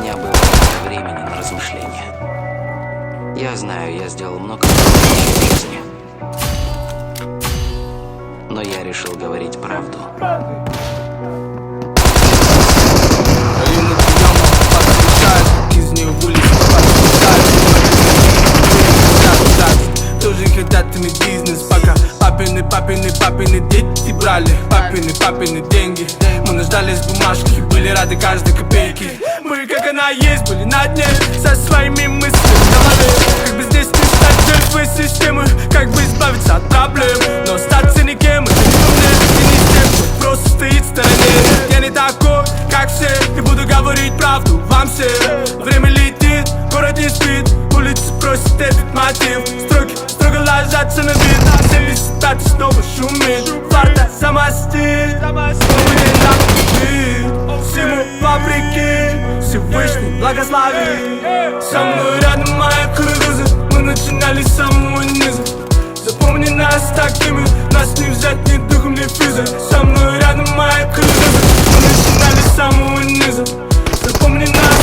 меня было много времени на размышления. Я знаю, я сделал много в жизни. Но я решил говорить правду. Тоже хотят иметь бизнес, пока папины дети брали папины деньги. Мы нуждались в бумажке, были рады каждой копейке. Мы, как она есть, были на дне со своими мыслями в голове. Как бы здесь не стать жертвой системы, как бы избавиться от проблем. Но остаться никем, это не по мне, и не с тем, кто просто стоит в стороне. Я не такой, как все, и буду говорить правду вам всем. Время летит, город не спит, улицы просят этот мотив. Строки строго ложатся на вид, 75-й снова шумит. Фарта самостит, снова не забудет. Всему вопреки, Всевышний благословит. Со мной рядом мои кыргызы, мы начинали с самого низа. Запомни нас такими, нас не взять ни духом, ни физой. Со мной рядом мои кыргызы, мы начинали с самого низа. Запомни нас